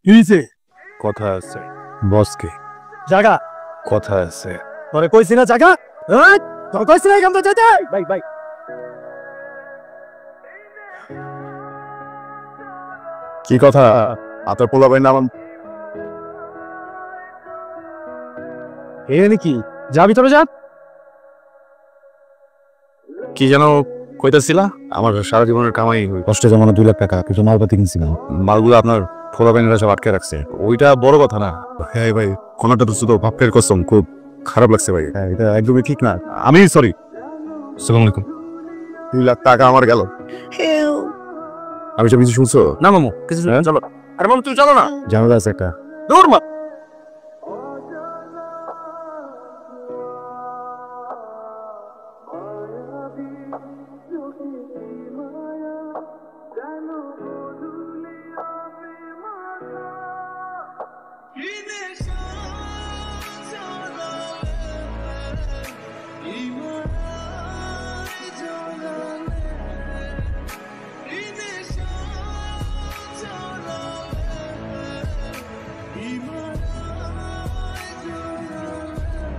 কিছে কথা আছে বসকে জায়গা কথা আছে তোরে কইছি না জায়গা এই তোর কইছি না এখান থেকে যেতে ভাই ভাই কি কথা আপনার পোলাবেন নাম এ নাকি যাবি তবে যা কি যেন কইতাছিলা? আমার সারা জীবনের কামাই কষ্টে জমানো 2 লাখ টাকা কিছু মালপাতি কিনছিলাম, মালগুলো আপনার পোলাবেনেরা সব আটকে রাখছে। ওইটা বড় কথা না। হ্যাঁ ভাই, কোনটা তো শুধু ভাবকের কসম, খুব খারাপ লাগছে ভাই। হ্যাঁ, এটা একদমই ঠিক না। আমি সরি। আসসালামু আলাইকুম। 2 লাখ টাকা আমার গেল। আমি সব কিছু শুনছো না মামু কিছু চলো। আরে মামু তুই চলো না, ঝামেলা আছে একটা। দূর মা।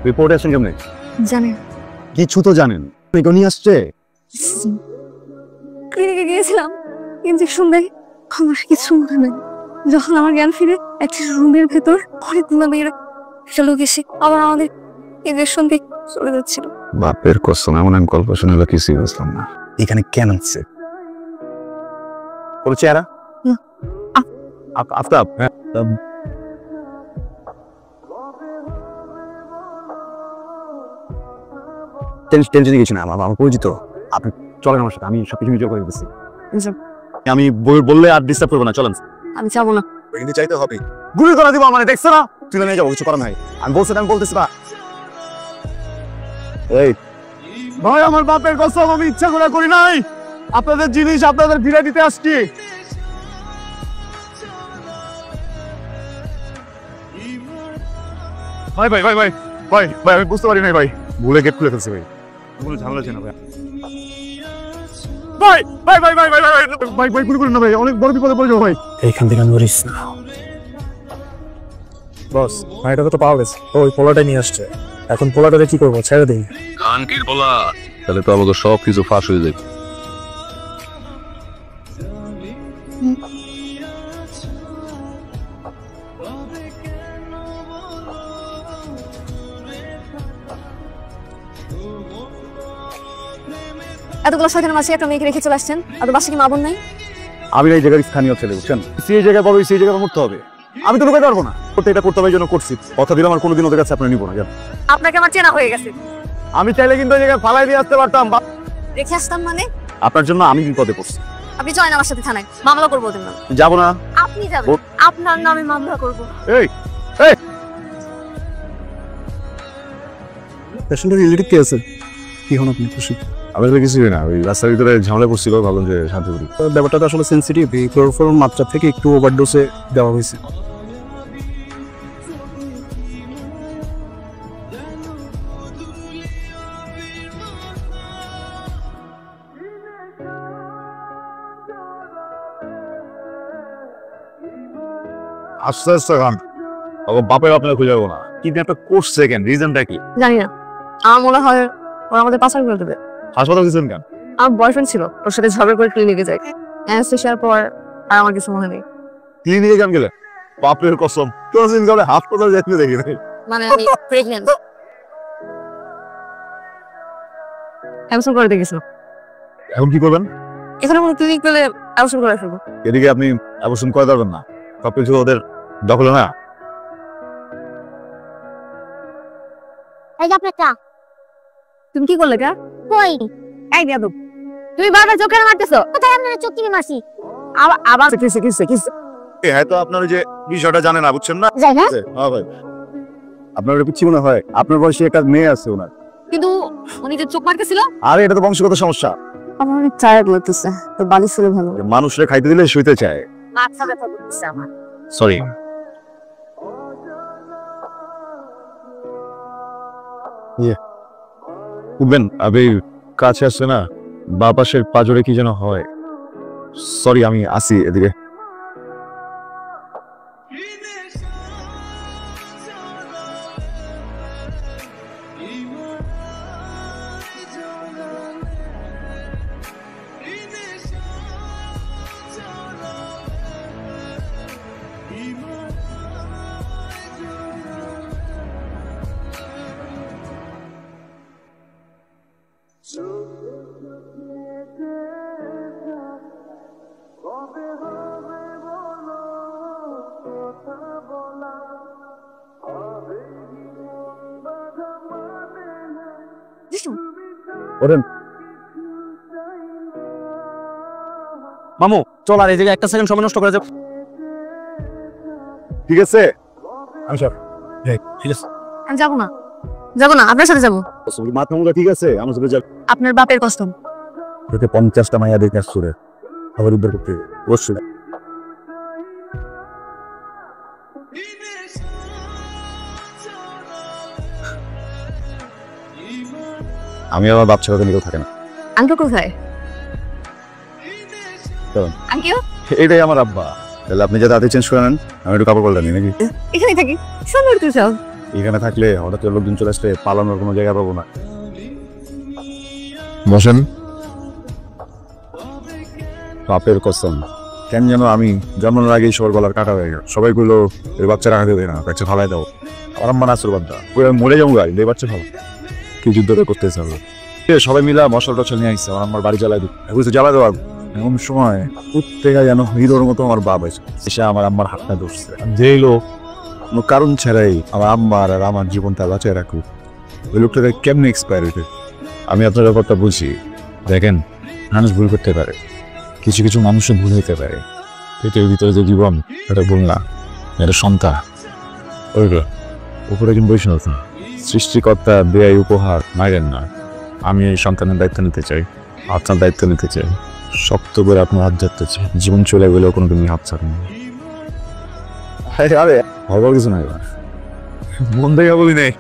রিপোর্টে আসেন কেমনে? জানেন কিছু তো জানেন। এখনই আসছে। ক্লিনিকে গিয়েছিলাম, ইঞ্জেকশন দেয়, আমার কিছু মনে নেই। যখন আমার জ্ঞান ফিরে একটা রুমের ভেতর অনেকগুলো মেয়েরা একটা লোক এসে আবার আমাদের ইঞ্জেকশন দিয়ে চলে যাচ্ছিল। বাপের কসম, এমন আমি গল্প শুনে কিছুই বুঝলাম না। এখানে কেন হচ্ছে? কোন চেহারা? আফতাব। টেনশনে গেছি না, আমার পরিচিত। আপনি চলেন আমার সাথে, আমি সবকিছু নিজে করে দিচ্ছি। আমি বললে আর ডিস্টার্ব করবো না, চলেন। আমি যাবো না। কিন্তু চাইতে হবে। গুলি করে দিব মানে, দেখছো না? তুলে নিয়ে যাবো, কিছু করার নাই। আমি বলতেছি না। এই ভাই, আমার বাপের কসম, আমি ইচ্ছা করে করি নাই। আপনাদের জিনিস আপনাদের ফিরে দিতে আসছি। ভাই ভাই ভাই ভাই ভাই ভাই আমি বুঝতে পারি নাই ভাই, ভুলে গেট খুলে ফেলছি ভাই। কোনো ঝামেলা ছিল না ভাই। ভাই ভাই ভাই ভাই ভাই ভাই ভাই ভাই গুলি করুন না ভাই, অনেক বড় বিপদে পড়ে যাবো ভাই। এইখান থেকে নড়িস না বস। ভাইটাকে তো পাওয়া গেছে, ওই পোলাটাই নিয়ে আসছে। এখন পোলাটাকে কি করবো, ছেড়ে দিই? কানকির বলা, তাহলে তো আমাকে সব কিছু ফাঁস হয়ে যাবে। এতগুলো শয়তানের মাঝে একটা মেয়েকে রেখে চলে আসছেন, আর বাসা কি মা বোন নাই? আমি এই জায়গার স্থানীয় ছেলে, বুঝছেন? সেই জায়গায় পাবো, সেই জায়গায় মরতে হবে। আমি তো লুকাতে পারবো না। এটা করতে হবে, এই জন্য করছি। কথা দিলাম আর কোনোদিন ওদের কাছে আপনার নিবো না। আপনাকে আমার চেনা হয়ে গেছে। আমি চাইলে কিন্তু এই জায়গায় ফালাই দিয়ে আসতে পারতাম। রেখে আসতাম মানে? আপনার জন্য আমি বিপদে পড়ছি। আপনি চলেন আমার সাথে থানায়, মামলা করবো ওদের নামে। যাবো না। আপনি যাবেন, আপনার নামে মামলা করবো। এই এই পেশেন্টের রিলেটিভ কে আছে? কি হন আপনি খুশি? আমি তো কিছুই না, ওই রাস্তার ভিতরে ঝামেলা পড়ছিল, ভাবলাম যে শান্তি করি। ব্যাপারটা তো আসলে সেন্সিটিভ, এই ক্লোরোফর্ম মাত্রা থেকে একটু ওভারডোজে দেওয়া হয়েছে। আস্তে আস্তে খান, বাপের আপনার খুঁজে যাবো না। কিন্তু একটা করছে কেন, রিজনটা কি? জানি না, আমার মনে হয় ওরা আমাদের পাচার করে দেবে। হাসপাতাল গেছেন কেন? আমার বয়ফ্রেন্ড ছিল, ওর সাথে ঝগড়া করে ক্লিনিকে যাই। অ্যানেস্থেশিয়ার পর আর আমার কিছু মনে নেই। ক্লিনিকে কেন গেলে? বাপের কসম, কোনদিন কাউকে হাসপাতাল যেতে দেখি নাই। মানে আমি প্রেগন্যান্ট। অ্যাবসেন্ট করে দেখেছিল। এখন কি করবেন? এখানে কোনো ক্লিনিক পেলে অ্যাবসেন্ট করে ফেলবো। এদিকে আপনি অবশ্য করে পারবেন না, সবকিছু ওদের দখলে না। এই যে আপনার চা। তুমি কি করলে? কই? এই বেয়াদব, তুমি বারবার চোখে মারতেছো। কোথায় আপনার চোখ টিপে মারছি? আবার হ্যাঁ, তো আপনার ওই যে বিষয়টা জানে না, বুঝছেন না? যাই না? হ্যাঁ ভাই, আপনার ওটা পিচ্ছি মনে হয়। আপনার বয়সে একটা মেয়ে আছে ওনার। কিন্তু উনি যে চোখ মারতেছিল। আরে এটা তো বংশগত সমস্যা। আমার অনেক টায়ার্ড লাগতেছে, তো বালিশ ছিল ভালো। মানুষরা খাইতে দিলে শুইতে চায়। মাথা ব্যথা করতেছে আমার। সরি। উঠবেন, আমি কাছে আসছে না, বা পাশের পাজরে কি যেন হয়। সরি, আমি আসি এদিকে। ওরেন মামু চল আর এই জায়গায় একটা সেকেন্ড সময় নষ্ট করে যাও। ঠিক আছে আমি স্যার আমি যাবো না আপনার সাথে যাবো। মাথা মুখা ঠিক আছে আমার সাথে যাবে আপনার বাপের কসম। তোকে 50টা মাইয়া দেখে আসছে আবার উদ্ধার করতে অবশ্যই। আমি আমার বাপ ছাড়া নিকেও থাকে না। আঙ্কেল কোথায়? চলুন। আঙ্কেল এইটাই আমার আব্বা। তাহলে আপনি যে তাতে চেঞ্জ করে নেন, আমি একটু কাপড় পাল্টা নিই নাকি? এখানে থাকি, সুন্দর তো সব। এখানে থাকলে হঠাৎ করে লোকজন চলে আসলে পালানোর কোনো জায়গা পাবো না। বসেন। বাপের কসম, কেন যেন আমি জন্মানোর আগেই সবার গলার কাটা হয়ে গেল। সবাই গুলো এই বাচ্চা রাখাতে দেয় না, বাচ্চা ফালাই দাও। আমার আম্মা নাচুর বাদ্দা, ওই আমি মরে যাবো গাড়ি, এই বাচ্চা ভালো কি যুদ্ধটা করতে চাবো। সবাই মিলা মশল টশল নিয়ে আসছে, আমার বাড়ি জ্বালাই দিই, বুঝতে জ্বালাই দেওয়া। এমন সময় প্রত্যেকে যেন হিরোর মতো আমার বাপ এসে আমার আম্মার হাতটা ধরছে। যেই লোক কোনো কারণ ছাড়াই আমার আম্মার আর আমার জীবনটা বাঁচিয়ে রাখুক, ওই লোকটাকে কেমনে এক্সপায়ার হইতে। আমি আপনার ব্যাপারটা বুঝি। দেখেন, মানুষ ভুল করতে পারে, কিছু কিছু মানুষের ভুল হইতে পারে। পেটের ভিতরে যে জীবন, এটা ভুল না, এটা সন্তান। ওই উপরে কিন্তু বৈষ্ণব সৃষ্টিকর্তা দেয় উপহার, মাইরেন না। আমি এই সন্তানের দায়িত্ব নিতে চাই, আপনার দায়িত্ব নিতে চাই, শক্ত করে আপনার হাত ধরতে চাই। জীবন চলে গেলেও কোনো তুমি হাত ছাড়েন না। আরে হবার কিছু নাই, মন থেকে বলি নেই।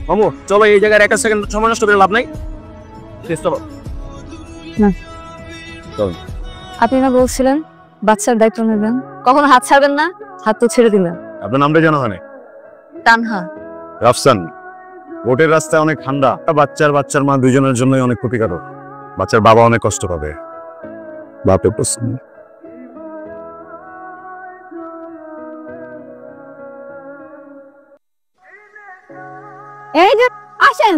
মামু চলো এই জায়গায় একটা সেকেন্ড সময় নষ্ট করে লাভ নাই। চলো। আপনি না বলছিলেন বাচ্চার দায়িত্ব নেবেন, কখনো হাত ছাড়বেন না, হাত তো ছেড়ে দিলেন। আপনার নামটা জানা হয় না? তানহা। রাফসান। বোটের রাস্তায় অনেক ঠান্ডা, বাচ্চার মা দুজনের জন্যই অনেক ক্ষতিকারক। বাচ্চার বাবা অনেক কষ্ট পাবে। বাপের প্রশ্ন। এই যে আসেন।